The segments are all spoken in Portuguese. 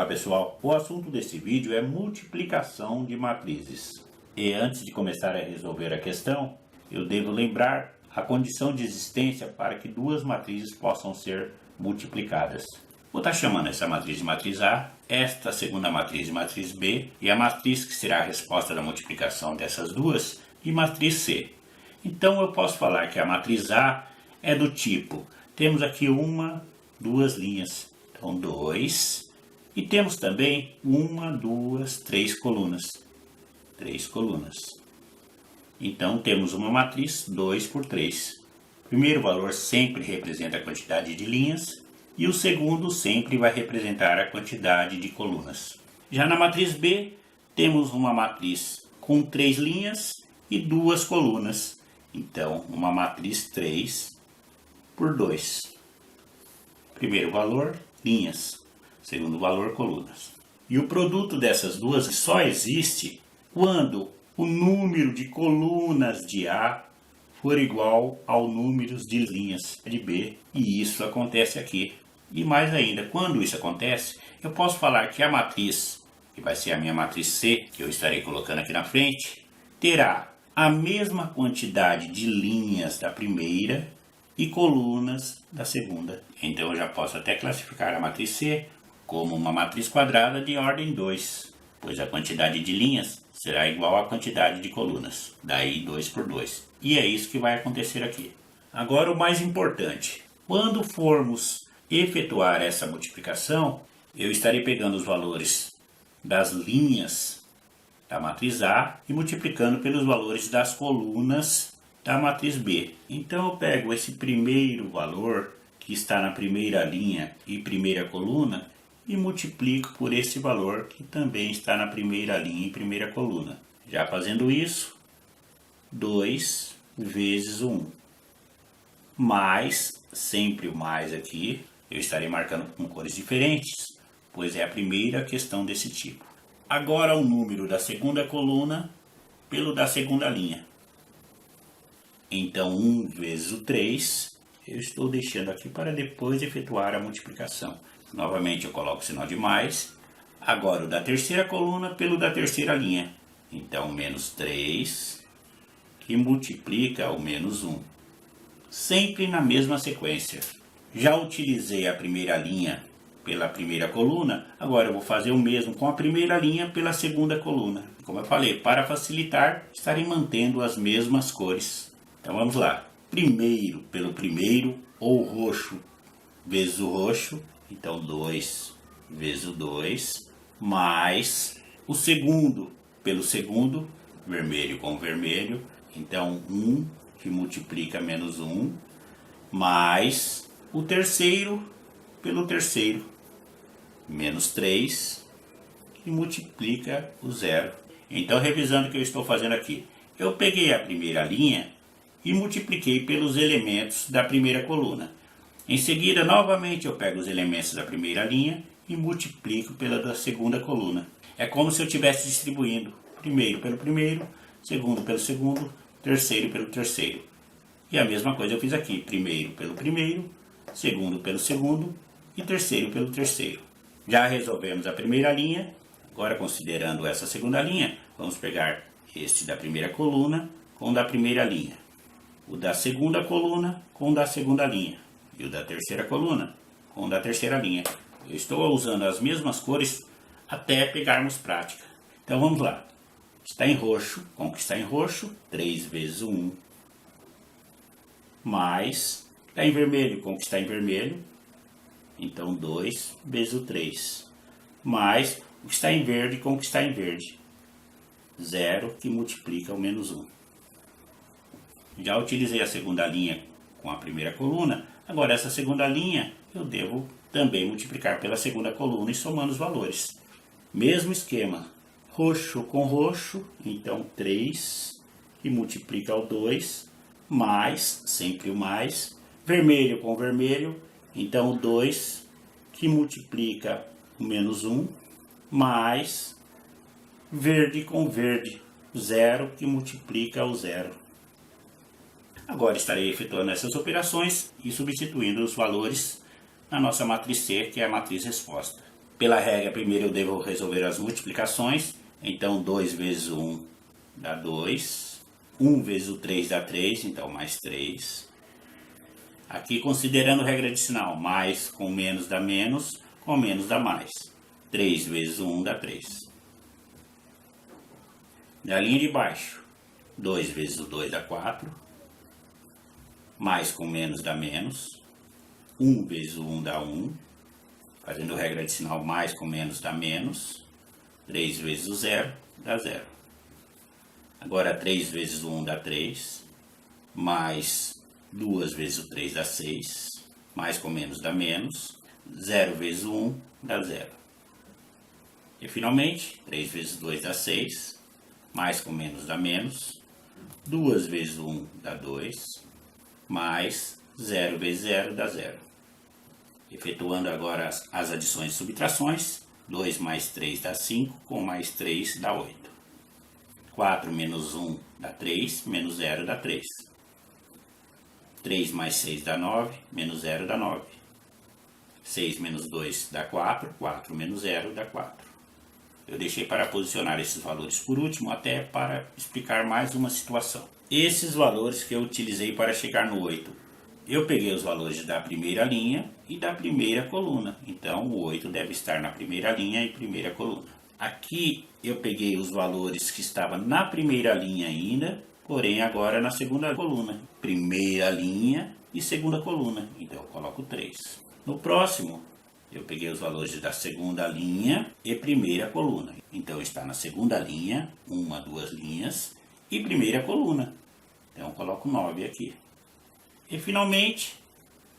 Olá pessoal, o assunto desse vídeo é multiplicação de matrizes. E antes de começar a resolver a questão, eu devo lembrar a condição de existência para que duas matrizes possam ser multiplicadas. Vou estar chamando essa matriz de matriz A, esta segunda matriz de matriz B e a matriz que será a resposta da multiplicação dessas duas de matriz C. Então eu posso falar que a matriz A é do tipo, temos aqui duas linhas, então 2, e temos também 1, 2, 3 colunas. 3 colunas. Então temos uma matriz 2 por 3. O primeiro valor sempre representa a quantidade de linhas e o segundo sempre vai representar a quantidade de colunas. Já na matriz B, temos uma matriz com 3 linhas e 2 colunas. Então, uma matriz 3 por 2. Primeiro valor, linhas. Segundo valor, colunas. E o produto dessas duas só existe quando o número de colunas de A for igual ao número de linhas de B. E isso acontece aqui. E mais ainda, quando isso acontece, eu posso falar que a matriz, que vai ser a minha matriz C, que eu estarei colocando aqui na frente, terá a mesma quantidade de linhas da primeira e colunas da segunda. Então eu já posso até classificar a matriz C como uma matriz quadrada de ordem 2, pois a quantidade de linhas será igual à quantidade de colunas, daí 2 por 2. E é isso que vai acontecer aqui. Agora o mais importante, quando formos efetuar essa multiplicação, eu estarei pegando os valores das linhas da matriz A e multiplicando pelos valores das colunas da matriz B. Então eu pego esse primeiro valor que está na primeira linha e primeira coluna e multiplico por esse valor que também está na primeira linha e primeira coluna. Já fazendo isso, 2 vezes 1, mais, sempre o mais aqui, eu estarei marcando com cores diferentes, pois é a primeira questão desse tipo. Agora o número da segunda coluna pelo da segunda linha. Então 1 vezes o 3, eu estou deixando aqui para depois efetuar a multiplicação. Novamente eu coloco o sinal de mais. Agora o da terceira coluna pelo da terceira linha. Então menos 3, que multiplica o menos 1. Sempre na mesma sequência. Já utilizei a primeira linha pela primeira coluna, agora eu vou fazer o mesmo com a primeira linha pela segunda coluna. Como eu falei, para facilitar, estarei mantendo as mesmas cores. Então vamos lá. Primeiro pelo primeiro, ou roxo vezes o roxo, então 2 vezes o 2, mais o segundo pelo segundo, vermelho com vermelho, então 1 que multiplica menos 1, mais o terceiro pelo terceiro, menos 3, que multiplica o 0. Então, revisando o que eu estou fazendo aqui, eu peguei a primeira linha e multipliquei pelos elementos da primeira coluna. Em seguida, novamente, eu pego os elementos da primeira linha e multiplico pela da segunda coluna. É como se eu estivesse distribuindo primeiro pelo primeiro, segundo pelo segundo, terceiro pelo terceiro. E a mesma coisa eu fiz aqui, primeiro pelo primeiro, segundo pelo segundo e terceiro pelo terceiro. Já resolvemos a primeira linha, agora considerando essa segunda linha, vamos pegar este da primeira coluna com o da primeira linha, o da segunda coluna com o da segunda linha e o da terceira coluna com o da terceira linha. Eu estou usando as mesmas cores até pegarmos prática. Então vamos lá. Está em roxo, com o que está em roxo, 3 vezes 1, mais, está em vermelho, com o que está em vermelho, então 2 vezes o 3, mais o que está em verde com o que está em verde, 0 que multiplica o menos 1. Já utilizei a segunda linha com a primeira coluna, agora essa segunda linha eu devo também multiplicar pela segunda coluna e somando os valores. Mesmo esquema, roxo com roxo, então 3 que multiplica o 2, mais, sempre o mais, vermelho com vermelho, então o 2 que multiplica o menos 1, mais verde com verde, 0 que multiplica o 0. Agora estarei efetuando essas operações e substituindo os valores na nossa matriz C, que é a matriz resposta. Pela regra, primeiro eu devo resolver as multiplicações. Então 2 vezes 1 dá 2. 1 vezes o 3 dá 3, então mais 3. Aqui considerando regra adicional, mais com menos dá menos, com menos dá mais. 3 vezes 1 dá 3. Na linha de baixo, 2 vezes o 2 dá 4. Mais com menos dá menos. 1 vezes o 1 dá 1. Fazendo regra adicional, mais com menos dá menos. 3 vezes o 0 dá 0. Agora 3 vezes o 1 dá 3. Mais 2 vezes o 3 dá 6. Mais com menos dá menos. 0 vezes o 1 dá 0. E finalmente, 3 vezes 2 dá 6. Mais com menos dá menos. 2 vezes o 1 dá 2. Mais 0 vezes 0 dá 0. Efetuando agora as adições e subtrações, 2 mais 3 dá 5, com mais 3 dá 8. 4 menos 1 dá 3, menos 0 dá 3. 3 mais 6 dá 9, menos 0 dá 9. 6 menos 2 dá 4, 4 menos 0 dá 4. Eu deixei para posicionar esses valores por último, até para explicar mais uma situação. Esses valores que eu utilizei para chegar no 8, eu peguei os valores da primeira linha e da primeira coluna. Então, o 8 deve estar na primeira linha e primeira coluna. Aqui eu peguei os valores que estavam na primeira linha ainda, porém agora na segunda coluna. Primeira linha e segunda coluna. Então, eu coloco 3. No próximo, eu peguei os valores da segunda linha e primeira coluna. Então, está na segunda linha, 1, 2 linhas, e primeira coluna. Então, eu coloco 9 aqui. E finalmente,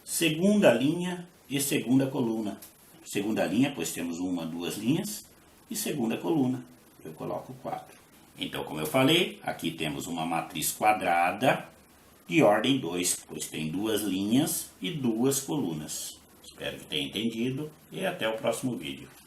segunda linha e segunda coluna. Segunda linha, pois temos 1, 2 linhas, e segunda coluna, eu coloco 4. Então, como eu falei, aqui temos uma matriz quadrada de ordem 2, pois tem 2 linhas e 2 colunas. Espero que tenha entendido e até o próximo vídeo.